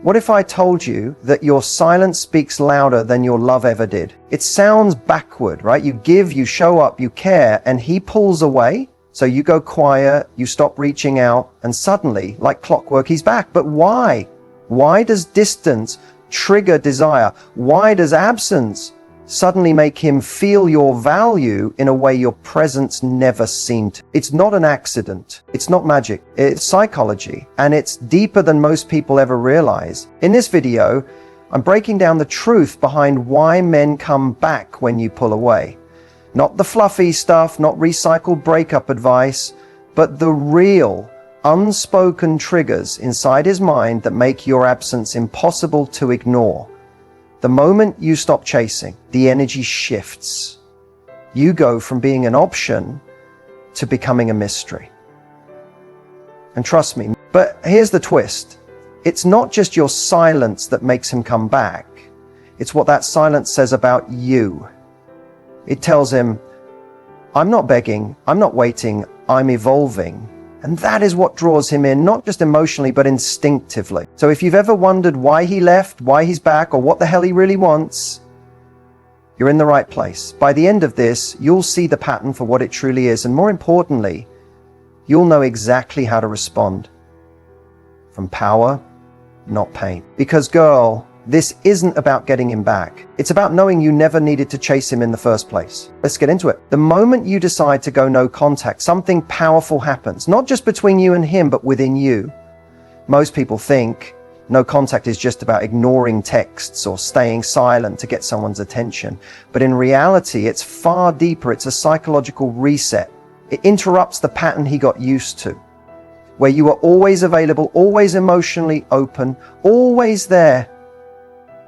What if I told you that your silence speaks louder than your love ever did? It sounds backward, right? You give, you show up, you care, and he pulls away. So you go quiet, you stop reaching out, and suddenly, like clockwork, he's back. But why? Why does distance trigger desire? Why does absence suddenly make him feel your value in a way your presence never seemed to? It's not an accident. It's not magic. It's psychology, and it's deeper than most people ever realize. In this video, I'm breaking down the truth behind why men come back when you pull away. Not the fluffy stuff, not recycled breakup advice, but the real, unspoken triggers inside his mind that make your absence impossible to ignore. The moment you stop chasing, the energy shifts. You go from being an option to becoming a mystery. And trust me, but here's the twist. It's not just your silence that makes him come back. It's what that silence says about you. It tells him, I'm not begging, I'm not waiting, I'm evolving. And that is what draws him in, not just emotionally, but instinctively. So if you've ever wondered why he left, why he's back, or what the hell he really wants, you're in the right place. By the end of this, you'll see the pattern for what it truly is. And more importantly, you'll know exactly how to respond. From power, not pain. Because girl, this isn't about getting him back. It's about knowing you never needed to chase him in the first place. Let's get into it. The moment you decide to go no contact, something powerful happens, not just between you and him, but within you. Most people think no contact is just about ignoring texts or staying silent to get someone's attention. But in reality, it's far deeper. It's a psychological reset. It interrupts the pattern he got used to, where you are always available, always emotionally open, always there.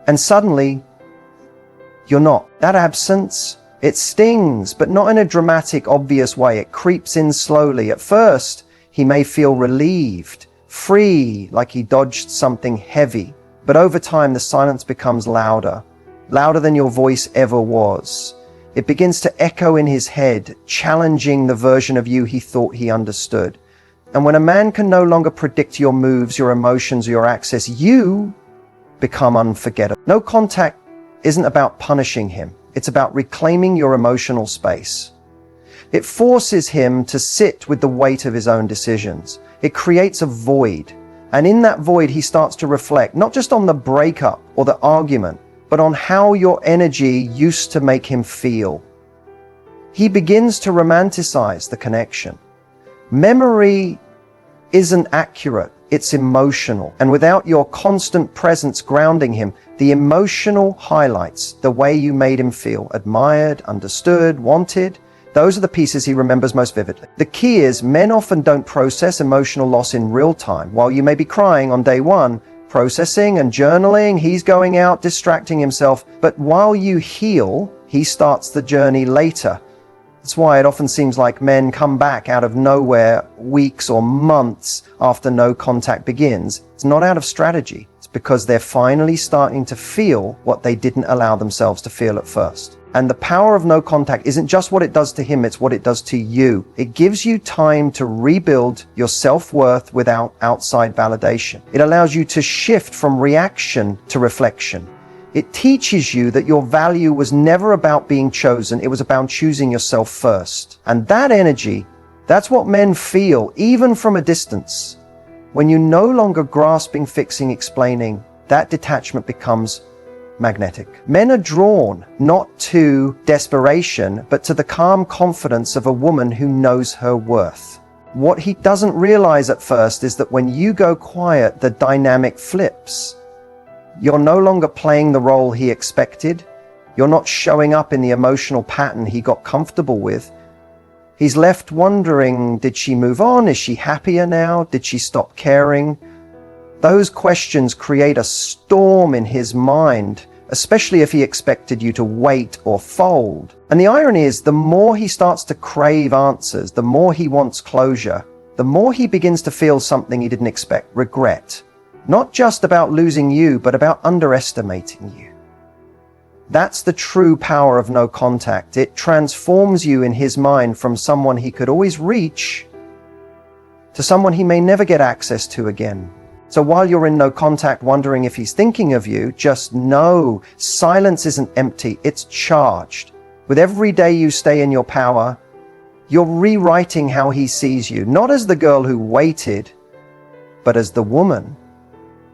And suddenly, you're not. That absence, it stings, but not in a dramatic, obvious way. It creeps in slowly. At first, he may feel relieved, free, like he dodged something heavy. But over time, the silence becomes louder, louder than your voice ever was. It begins to echo in his head, challenging the version of you he thought he understood. And when a man can no longer predict your moves, your emotions, your access, you become unforgettable. No contact isn't about punishing him. It's about reclaiming your emotional space. It forces him to sit with the weight of his own decisions. It creates a void. And in that void, he starts to reflect, not just on the breakup or the argument, but on how your energy used to make him feel. He begins to romanticize the connection. Memory isn't accurate. It's emotional. And without your constant presence grounding him, the emotional highlights, the way you made him feel, admired, understood, wanted, those are the pieces he remembers most vividly. The key is men often don't process emotional loss in real time. While you may be crying on day one, processing and journaling, he's going out, distracting himself. But while you heal, he starts the journey later. That's why it often seems like men come back out of nowhere weeks or months after no contact begins. It's not out of strategy. It's because they're finally starting to feel what they didn't allow themselves to feel at first. And the power of no contact isn't just what it does to him, it's what it does to you. It gives you time to rebuild your self-worth without outside validation. It allows you to shift from reaction to reflection. It teaches you that your value was never about being chosen. It was about choosing yourself first. And that energy, that's what men feel, even from a distance. When you're no longer grasping, fixing, explaining, that detachment becomes magnetic. Men are drawn not to desperation, but to the calm confidence of a woman who knows her worth. What he doesn't realize at first is that when you go quiet, the dynamic flips. You're no longer playing the role he expected. You're not showing up in the emotional pattern he got comfortable with. He's left wondering, did she move on? Is she happier now? Did she stop caring? Those questions create a storm in his mind, especially if he expected you to wait or fold. And the irony is, the more he starts to crave answers, the more he wants closure, the more he begins to feel something he didn't expect, regret. Not just about losing you, but about underestimating you. That's the true power of no contact. It transforms you in his mind from someone he could always reach to someone he may never get access to again. So while you're in no contact wondering if he's thinking of you, just know silence isn't empty, it's charged. With every day you stay in your power, you're rewriting how he sees you, not as the girl who waited, but as the woman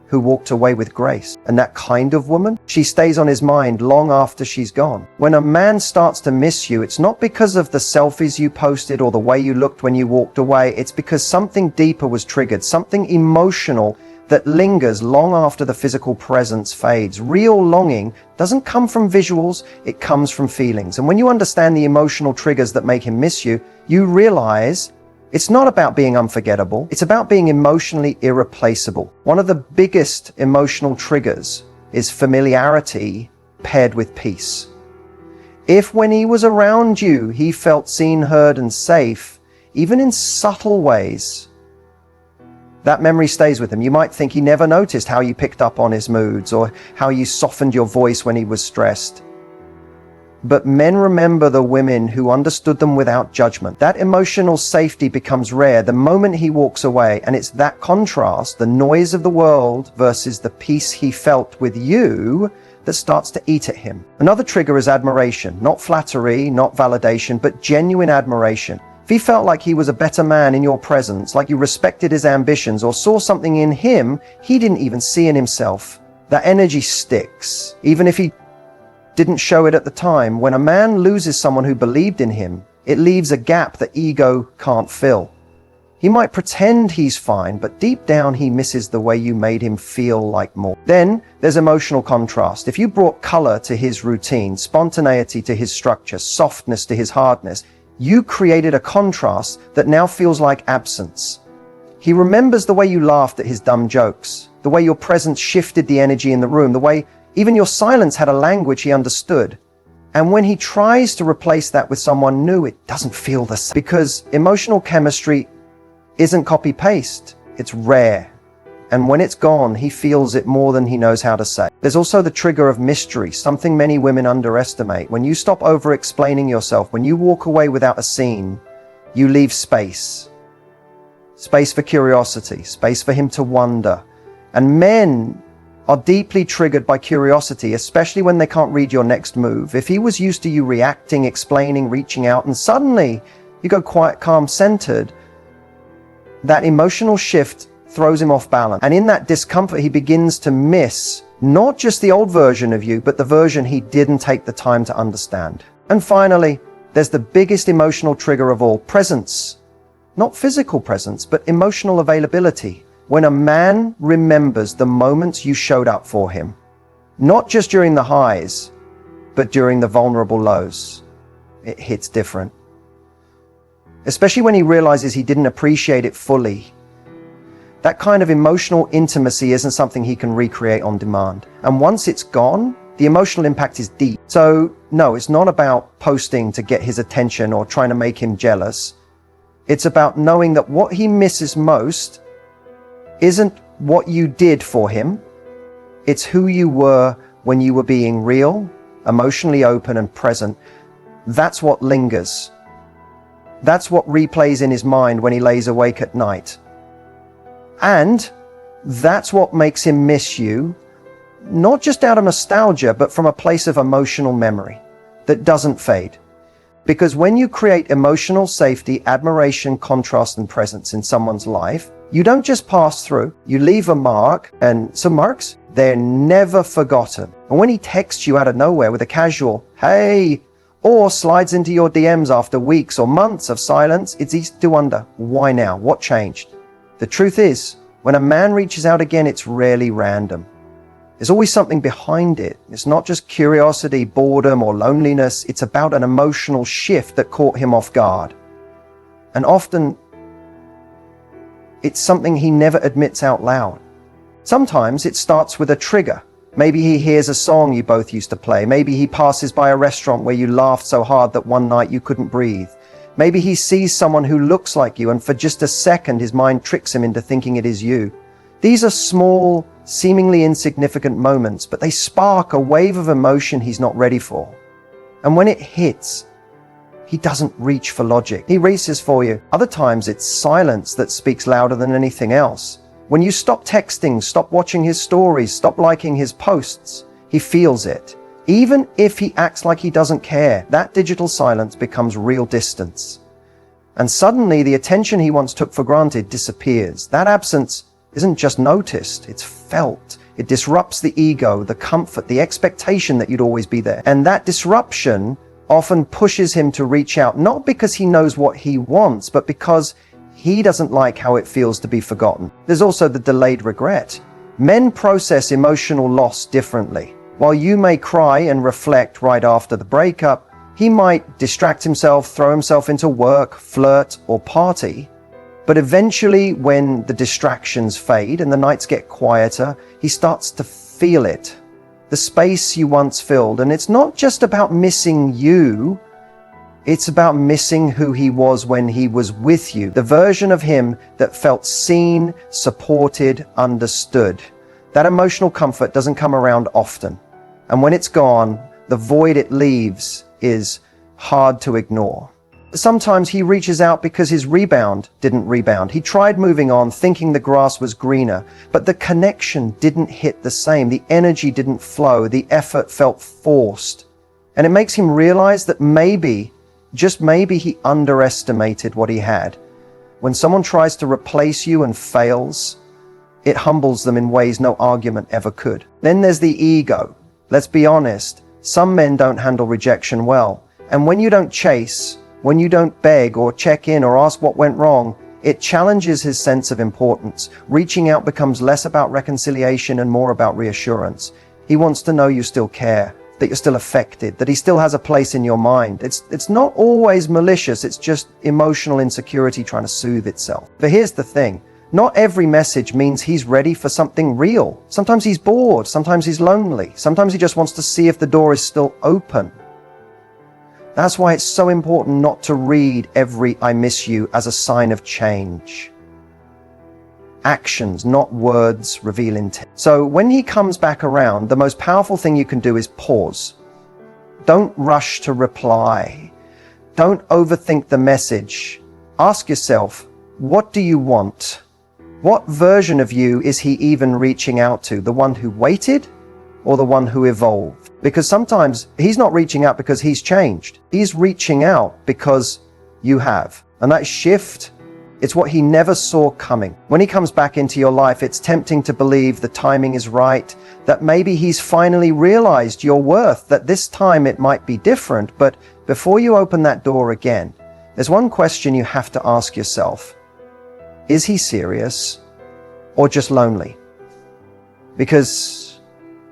who walked away with grace. And that kind of woman, she stays on his mind long after she's gone. When a man starts to miss you, it's not because of the selfies you posted or the way you looked when you walked away. It's because something deeper was triggered, something emotional that lingers long after the physical presence fades. Real longing doesn't come from visuals, it comes from feelings. And when you understand the emotional triggers that make him miss you, you realize it's not about being unforgettable, it's about being emotionally irreplaceable. One of the biggest emotional triggers is familiarity paired with peace. If when he was around you, he felt seen, heard, and safe, even in subtle ways, that memory stays with him. You might think he never noticed how you picked up on his moods or how you softened your voice when he was stressed. But men remember the women who understood them without judgment. That emotional safety becomes rare the moment he walks away, and it's that contrast, the noise of the world versus the peace he felt with you, that starts to eat at him. Another trigger is admiration, not flattery, not validation, but genuine admiration. If he felt like he was a better man in your presence, like you respected his ambitions or saw something in him he didn't even see in himself, that energy sticks, even if he didn't show it at the time. When a man loses someone who believed in him, it leaves a gap that ego can't fill. He might pretend he's fine, but deep down he misses the way you made him feel like more. Then there's emotional contrast. If you brought color to his routine, spontaneity to his structure, softness to his hardness, you created a contrast that now feels like absence. He remembers the way you laughed at his dumb jokes, the way your presence shifted the energy in the room, the way even your silence had a language he understood. And when he tries to replace that with someone new, it doesn't feel the same. Because emotional chemistry isn't copy-paste, it's rare. And when it's gone, he feels it more than he knows how to say. There's also the trigger of mystery, something many women underestimate. When you stop over-explaining yourself, when you walk away without a scene, you leave space. Space for curiosity, space for him to wonder. And men are deeply triggered by curiosity, especially when they can't read your next move. If he was used to you reacting, explaining, reaching out, and suddenly you go quiet, calm, centered, that emotional shift throws him off balance. And in that discomfort, he begins to miss not just the old version of you, but the version he didn't take the time to understand. And finally, there's the biggest emotional trigger of all, presence. Not physical presence, but emotional availability. When a man remembers the moments you showed up for him, not just during the highs, but during the vulnerable lows, it hits different. Especially when he realizes he didn't appreciate it fully. That kind of emotional intimacy isn't something he can recreate on demand. And once it's gone, the emotional impact is deep. So no, it's not about posting to get his attention or trying to make him jealous. It's about knowing that what he misses most isn't what you did for him. It's who you were when you were being real, emotionally open and present. That's what lingers. That's what replays in his mind when he lays awake at night. And that's what makes him miss you, not just out of nostalgia, but from a place of emotional memory that doesn't fade. Because when you create emotional safety, admiration, contrast, and presence in someone's life, you don't just pass through, you leave a mark, and some marks, they're never forgotten. And when he texts you out of nowhere with a casual, hey, or slides into your DMs after weeks or months of silence, it's easy to wonder, why now? What changed? The truth is, when a man reaches out again, it's rarely random. There's always something behind it. It's not just curiosity, boredom, or loneliness. It's about an emotional shift that caught him off guard. And often, it's something he never admits out loud. Sometimes it starts with a trigger. Maybe he hears a song you both used to play. Maybe he passes by a restaurant where you laughed so hard that one night you couldn't breathe. Maybe he sees someone who looks like you, and for just a second his mind tricks him into thinking it is you. These are small, seemingly insignificant moments, but they spark a wave of emotion he's not ready for. And when it hits, he doesn't reach for logic. He races for you. Other times it's silence that speaks louder than anything else. When you stop texting, stop watching his stories, stop liking his posts, he feels it. Even if he acts like he doesn't care, that digital silence becomes real distance. And suddenly the attention he once took for granted disappears. That absence isn't just noticed, it's felt. It disrupts the ego, the comfort, the expectation that you'd always be there. And that disruption often pushes him to reach out, not because he knows what he wants, but because he doesn't like how it feels to be forgotten. There's also the delayed regret. Men process emotional loss differently. While you may cry and reflect right after the breakup, he might distract himself, throw himself into work, flirt, or party. But eventually, when the distractions fade and the nights get quieter, he starts to feel it. The space you once filled. And it's not just about missing you, it's about missing who he was when he was with you. The version of him that felt seen, supported, understood. That emotional comfort doesn't come around often. And when it's gone, the void it leaves is hard to ignore. Sometimes he reaches out because his rebound didn't rebound. He tried moving on, thinking the grass was greener, but the connection didn't hit the same. The energy didn't flow. The effort felt forced. And it makes him realize that maybe, just maybe, he underestimated what he had. When someone tries to replace you and fails, it humbles them in ways no argument ever could. Then there's the ego. Let's be honest. Some men don't handle rejection well. And when you don't chase, when you don't beg or check in or ask what went wrong, it challenges his sense of importance. Reaching out becomes less about reconciliation and more about reassurance. He wants to know you still care, that you're still affected, that he still has a place in your mind. It's not always malicious, it's just emotional insecurity trying to soothe itself. But here's the thing. Not every message means he's ready for something real. Sometimes he's bored, sometimes he's lonely, sometimes he just wants to see if the door is still open. That's why it's so important not to read every "I miss you" as a sign of change. Actions, not words, reveal intent. So when he comes back around, the most powerful thing you can do is pause. Don't rush to reply. Don't overthink the message. Ask yourself, what do you want? What version of you is he even reaching out to? The one who waited or the one who evolved? Because sometimes he's not reaching out because he's changed. He's reaching out because you have. And that shift, it's what he never saw coming. When he comes back into your life, it's tempting to believe the timing is right, that maybe he's finally realized your worth, that this time it might be different. But before you open that door again, there's one question you have to ask yourself. Is he serious or just lonely? Because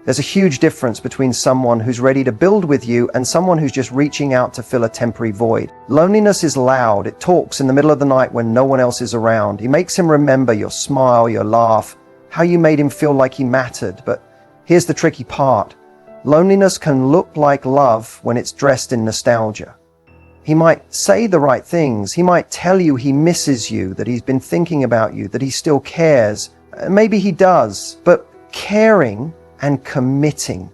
there's a huge difference between someone who's ready to build with you and someone who's just reaching out to fill a temporary void. Loneliness is loud. It talks in the middle of the night when no one else is around. He makes him remember your smile, your laugh, how you made him feel like he mattered. But here's the tricky part. Loneliness can look like love when it's dressed in nostalgia. He might say the right things. He might tell you he misses you, that he's been thinking about you, that he still cares. Maybe he does, but caring and committing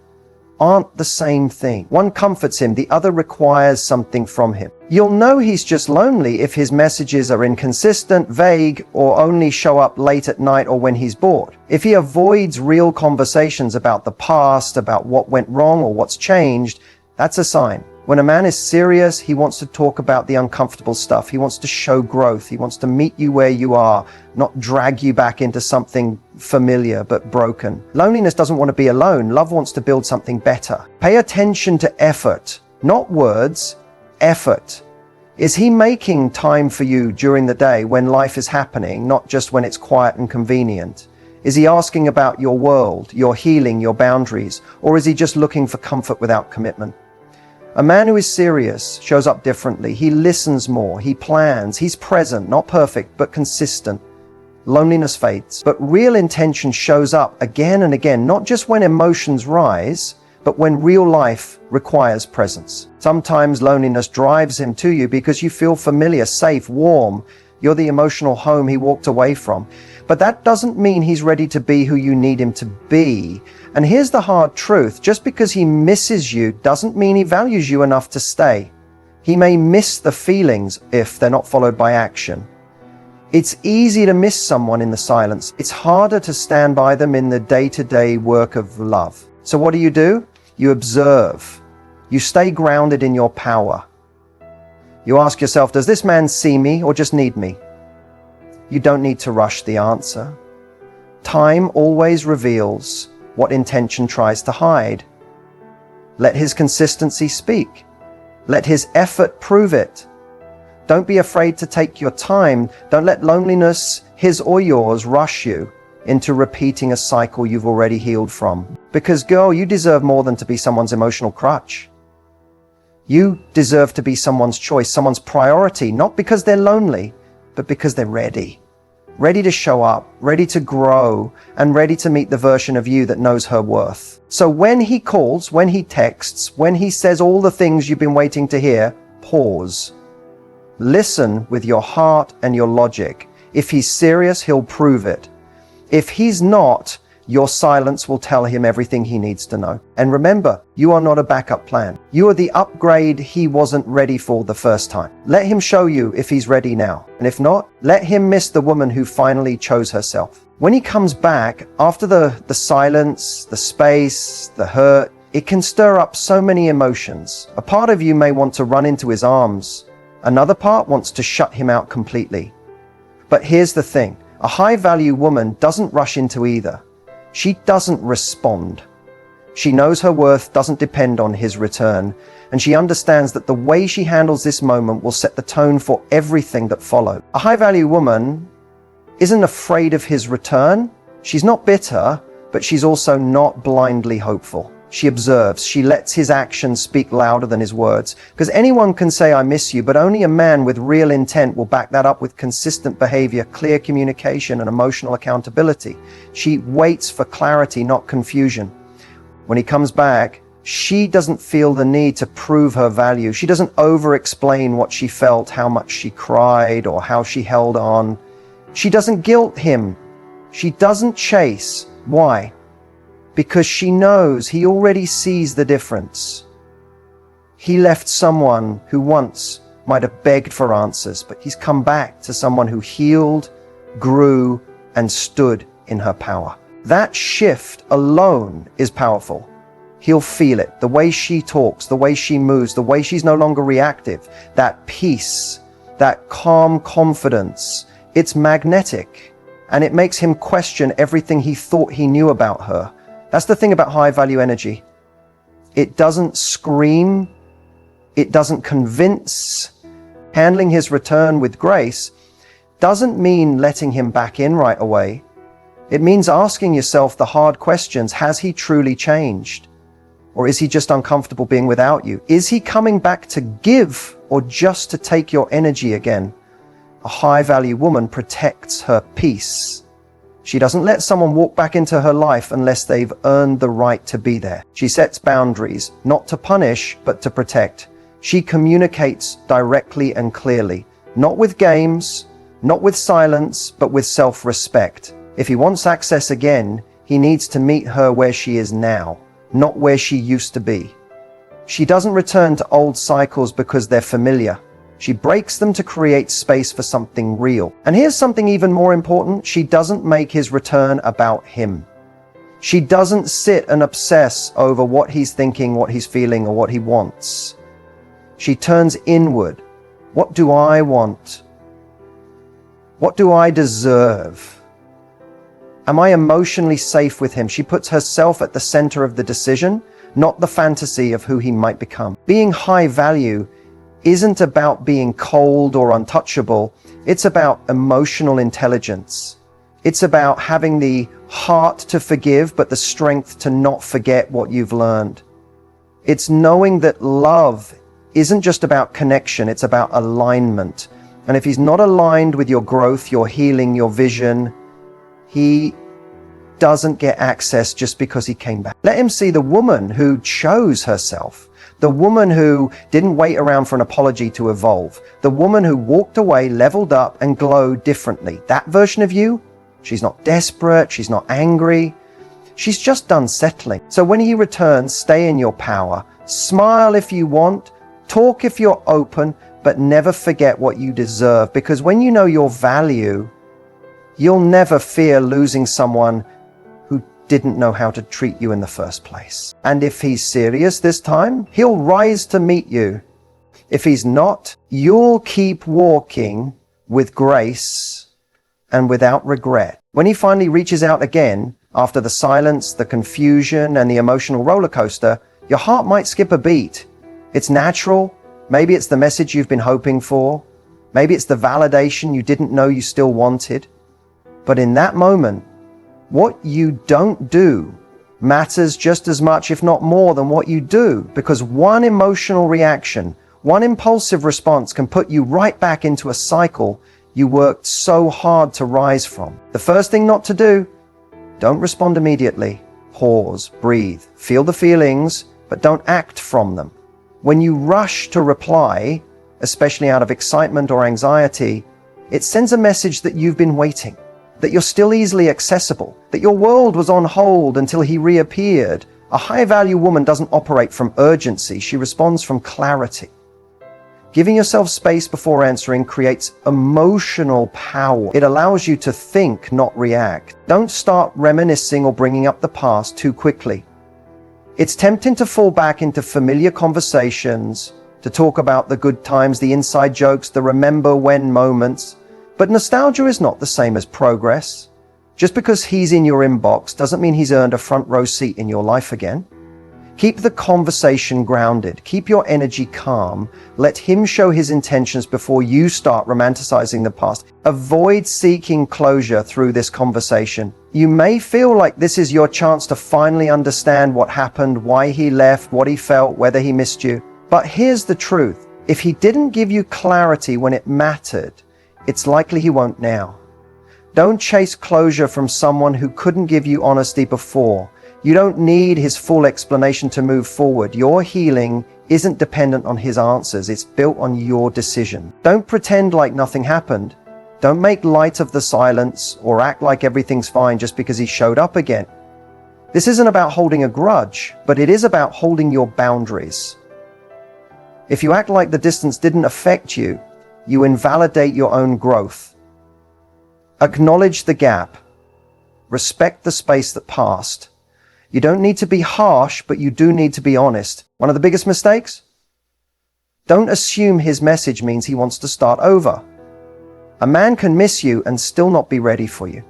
aren't the same thing. One comforts him, the other requires something from him. You'll know he's just lonely if his messages are inconsistent, vague, or only show up late at night or when he's bored. If he avoids real conversations about the past, about what went wrong or what's changed, that's a sign. When a man is serious, he wants to talk about the uncomfortable stuff. He wants to show growth. He wants to meet you where you are, not drag you back into something familiar but broken. Loneliness doesn't want to be alone. Love wants to build something better. Pay attention to effort, not words, effort. Is he making time for you during the day when life is happening, not just when it's quiet and convenient? Is he asking about your world, your healing, your boundaries, or is he just looking for comfort without commitment? A man who is serious shows up differently. He listens more, he plans, he's present, not perfect, but consistent. Loneliness fades, but real intention shows up again and again, not just when emotions rise, but when real life requires presence. Sometimes loneliness drives him to you because you feel familiar, safe, warm. You're the emotional home he walked away from. But that doesn't mean he's ready to be who you need him to be. And here's the hard truth. Just because he misses you doesn't mean he values you enough to stay. He may miss the feelings if they're not followed by action. It's easy to miss someone in the silence. It's harder to stand by them in the day-to-day work of love. So what do? You observe. You stay grounded in your power. You ask yourself, does this man see me or just need me? You don't need to rush the answer. Time always reveals what intention tries to hide. Let his consistency speak. Let his effort prove it. Don't be afraid to take your time. Don't let loneliness, his or yours, rush you into repeating a cycle you've already healed from. Because, girl, you deserve more than to be someone's emotional crutch. You deserve to be someone's choice, someone's priority, not because they're lonely, but because they're ready. Ready to show up, ready to grow, and ready to meet the version of you that knows her worth. So when he calls, when he texts, when he says all the things you've been waiting to hear, pause. Listen with your heart and your logic. If he's serious, he'll prove it. If he's not, your silence will tell him everything he needs to know. And remember, you are not a backup plan. You are the upgrade he wasn't ready for the first time. Let him show you if he's ready now. And if not, let him miss the woman who finally chose herself. When he comes back, after the silence, the space, the hurt, it can stir up so many emotions. A part of you may want to run into his arms. Another part wants to shut him out completely. But here's the thing. A high-value woman doesn't rush into either. She doesn't respond. She knows her worth doesn't depend on his return, and she understands that the way she handles this moment will set the tone for everything that follows. A high-value woman isn't afraid of his return. She's not bitter, but she's also not blindly hopeful. She observes. She lets his actions speak louder than his words. Because anyone can say, I miss you, but only a man with real intent will back that up with consistent behavior, clear communication, and emotional accountability. She waits for clarity, not confusion. When he comes back, she doesn't feel the need to prove her value. She doesn't over-explain what she felt, how much she cried, or how she held on. She doesn't guilt him. She doesn't chase. Why? Because she knows he already sees the difference. He left someone who once might have begged for answers, but he's come back to someone who healed, grew, and stood in her power. That shift alone is powerful. He'll feel it. The way she talks, the way she moves, the way she's no longer reactive, that peace, that calm confidence, it's magnetic, and it makes him question everything he thought he knew about her. That's the thing about high-value energy. It doesn't scream. It doesn't convince. Handling his return with grace doesn't mean letting him back in right away. It means asking yourself the hard questions. Has he truly changed? Or is he just uncomfortable being without you? Is he coming back to give or just to take your energy again? A high-value woman protects her peace. She doesn't let someone walk back into her life unless they've earned the right to be there. She sets boundaries, not to punish, but to protect. She communicates directly and clearly, not with games, not with silence, but with self-respect. If he wants access again, he needs to meet her where she is now, not where she used to be. She doesn't return to old cycles because they're familiar. She breaks them to create space for something real. And here's something even more important. She doesn't make his return about him. She doesn't sit and obsess over what he's thinking, what he's feeling, or what he wants. She turns inward. What do I want? What do I deserve? Am I emotionally safe with him? She puts herself at the center of the decision, not the fantasy of who he might become. Being high value isn't about being cold or untouchable. It's about emotional intelligence. It's about having the heart to forgive, but the strength to not forget what you've learned. It's knowing that love isn't just about connection, it's about alignment. And if he's not aligned with your growth, your healing, your vision, he doesn't get access just because he came back. Let him see the woman who chose herself. The woman who didn't wait around for an apology to evolve. The woman who walked away, leveled up, and glowed differently. That version of you, she's not desperate, she's not angry. She's just done settling. So when he returns, stay in your power. Smile if you want, talk if you're open, but never forget what you deserve. Because when you know your value, You'll never fear losing someone who didn't know how to treat you in the first place. And if he's serious this time, he'll rise to meet you. If he's not, you'll keep walking with grace and without regret. When he finally reaches out again, after the silence, the confusion, and the emotional roller coaster, your heart might skip a beat. It's natural. Maybe it's the message you've been hoping for. Maybe it's the validation you didn't know you still wanted. But in that moment, what you don't do matters just as much, if not more, than what you do, because one emotional reaction, one impulsive response can put you right back into a cycle you worked so hard to rise from. The first thing not to do, don't respond immediately. Pause, breathe, feel the feelings, but don't act from them. When you rush to reply, especially out of excitement or anxiety, it sends a message that you've been waiting, that you're still easily accessible, that your world was on hold until he reappeared. A high-value woman doesn't operate from urgency, she responds from clarity. Giving yourself space before answering creates emotional power. It allows you to think, not react. Don't start reminiscing or bringing up the past too quickly. It's tempting to fall back into familiar conversations, to talk about the good times, the inside jokes, the remember when moments. But nostalgia is not the same as progress. Just because he's in your inbox doesn't mean he's earned a front row seat in your life again. Keep the conversation grounded. Keep your energy calm. Let him show his intentions before you start romanticizing the past. Avoid seeking closure through this conversation. You may feel like this is your chance to finally understand what happened, why he left, what he felt, whether he missed you. But here's the truth. If he didn't give you clarity when it mattered, it's likely he won't now. Don't chase closure from someone who couldn't give you honesty before. You don't need his full explanation to move forward. Your healing isn't dependent on his answers. It's built on your decision. Don't pretend like nothing happened. Don't make light of the silence or act like everything's fine just because he showed up again. This isn't about holding a grudge, but it is about holding your boundaries. If you act like the distance didn't affect you, you invalidate your own growth. Acknowledge the gap. Respect the space that passed. You don't need to be harsh, but you do need to be honest. One of the biggest mistakes? Don't assume his message means he wants to start over. A man can miss you and still not be ready for you.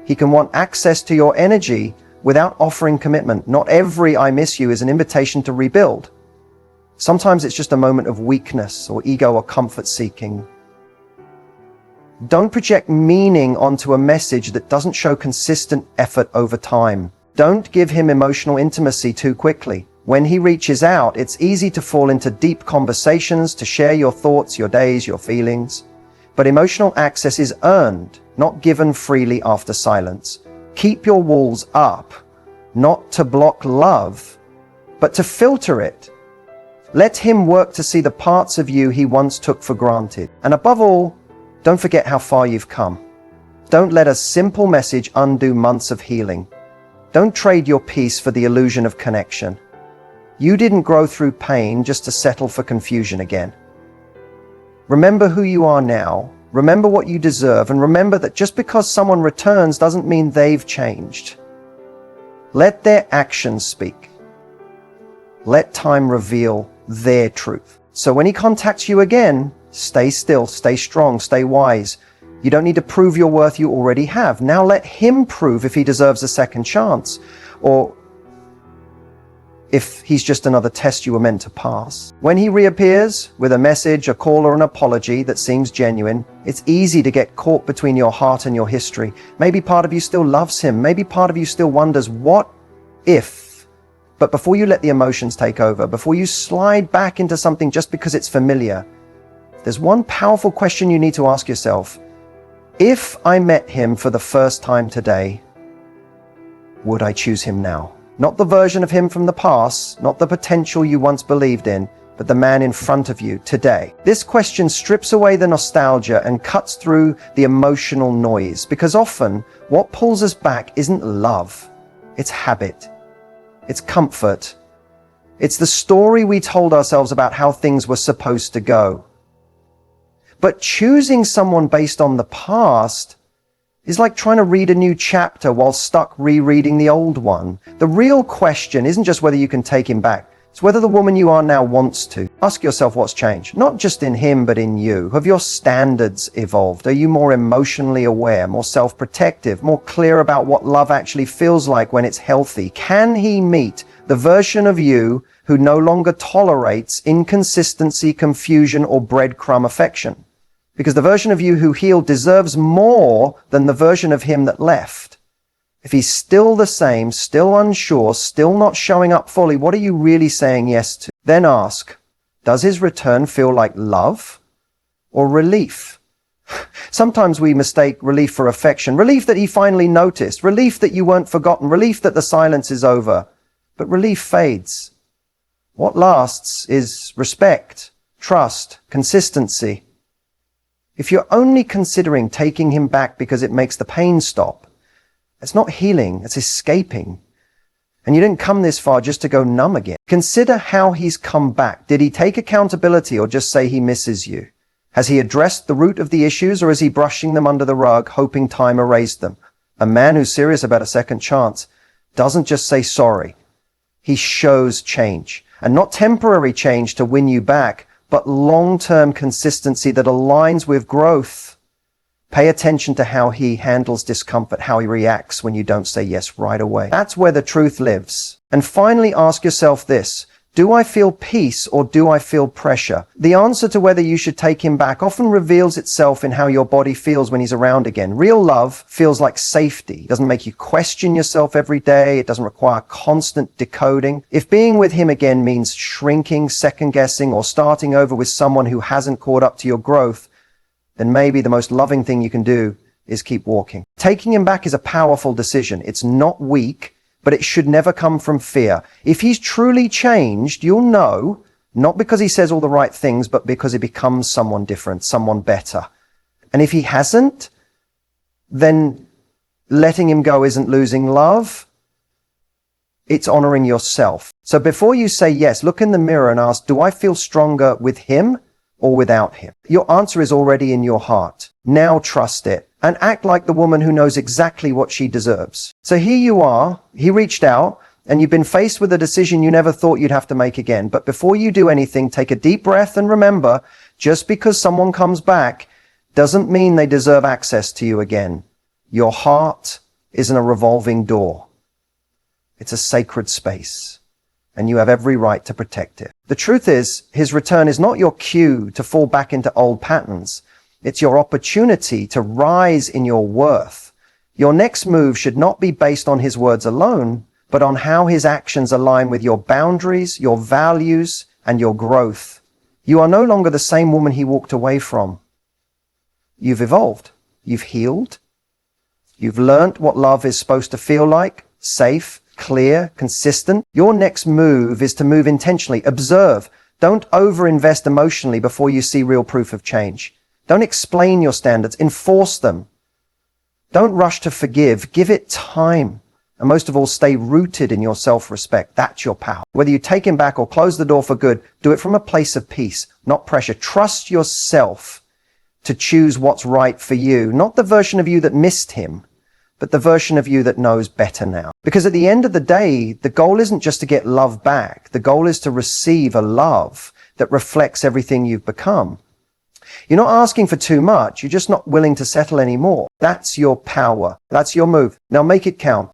He can want access to your energy without offering commitment. Not every I miss you is an invitation to rebuild. Sometimes it's just a moment of weakness or ego or comfort seeking. Don't project meaning onto a message that doesn't show consistent effort over time. Don't give him emotional intimacy too quickly. When he reaches out, it's easy to fall into deep conversations, to share your thoughts, your days, your feelings. But emotional access is earned, not given freely after silence. Keep your walls up, not to block love, but to filter it. Let him work to see the parts of you he once took for granted. And above all, don't forget how far you've come. Don't let a simple message undo months of healing. Don't trade your peace for the illusion of connection. You didn't grow through pain just to settle for confusion again. Remember who you are now, remember what you deserve, and remember that just because someone returns doesn't mean they've changed. Let their actions speak. Let time reveal their truth. So when he contacts you again, stay still, stay strong, stay wise. You don't need to prove your worth, you already have. Now let him prove if he deserves a second chance, or if he's just another test you were meant to pass. When he reappears with a message, a call, or an apology that seems genuine, it's easy to get caught between your heart and your history. Maybe part of you still loves him. Maybe part of you still wonders, what if? But before you let the emotions take over, before you slide back into something just because it's familiar, there's one powerful question you need to ask yourself. If I met him for the first time today, would I choose him now? Not the version of him from the past, not the potential you once believed in, but the man in front of you today. This question strips away the nostalgia and cuts through the emotional noise, because often what pulls us back isn't love, it's habit, it's comfort, it's the story we told ourselves about how things were supposed to go. But choosing someone based on the past is like trying to read a new chapter while stuck rereading the old one. The real question isn't just whether you can take him back. It's whether the woman you are now wants to. Ask yourself what's changed. Not just in him, but in you. Have your standards evolved? Are you more emotionally aware, more self-protective, more clear about what love actually feels like when it's healthy? Can he meet the version of you who no longer tolerates inconsistency, confusion, or breadcrumb affection? Because the version of you who healed deserves more than the version of him that left. If he's still the same, still unsure, still not showing up fully, what are you really saying yes to? Then ask, does his return feel like love or relief? Sometimes we mistake relief for affection. Relief that he finally noticed. Relief that you weren't forgotten. Relief that the silence is over. But relief fades. What lasts is respect, trust, consistency. If you're only considering taking him back because it makes the pain stop, it's not healing, it's escaping. And you didn't come this far just to go numb again. Consider how he's come back. Did he take accountability or just say he misses you? Has he addressed the root of the issues, or is he brushing them under the rug, hoping time erased them? A man who's serious about a second chance doesn't just say sorry. He shows change. And not temporary change to win you back, but long-term consistency that aligns with growth. Pay attention to how he handles discomfort, how he reacts when you don't say yes right away. That's where the truth lives. And finally, ask yourself this: do I feel peace or do I feel pressure? The answer to whether you should take him back often reveals itself in how your body feels when he's around again. Real love feels like safety. It doesn't make you question yourself every day. It doesn't require constant decoding. If being with him again means shrinking, second-guessing, or starting over with someone who hasn't caught up to your growth, then maybe the most loving thing you can do is keep walking. Taking him back is a powerful decision. It's not weak, but it should never come from fear. If he's truly changed, you'll know, not because he says all the right things, but because he becomes someone different, someone better. And if he hasn't, then letting him go isn't losing love. It's honoring yourself. So before you say yes, look in the mirror and ask, do I feel stronger with him or without him? Your answer is already in your heart. Now trust it and act like the woman who knows exactly what she deserves. So here you are, he reached out, and you've been faced with a decision you never thought you'd have to make again. But before you do anything, take a deep breath and remember, just because someone comes back doesn't mean they deserve access to you again. Your heart isn't a revolving door. It's a sacred space, and you have every right to protect it. The truth is, his return is not your cue to fall back into old patterns. It's your opportunity to rise in your worth. Your next move should not be based on his words alone, but on how his actions align with your boundaries, your values, and your growth. You are no longer the same woman he walked away from. You've evolved. You've healed. You've learned what love is supposed to feel like: safe, clear, consistent. Your next move is to move intentionally. Observe. Don't overinvest emotionally before you see real proof of change. Don't explain your standards. Enforce them. Don't rush to forgive. Give it time. And most of all, stay rooted in your self-respect. That's your power. Whether you take him back or close the door for good, do it from a place of peace, not pressure. Trust yourself to choose what's right for you, not the version of you that missed him, but the version of you that knows better now. Because at the end of the day, the goal isn't just to get love back. The goal is to receive a love that reflects everything you've become. You're not asking for too much. You're just not willing to settle anymore. That's your power. That's your move. Now make it count.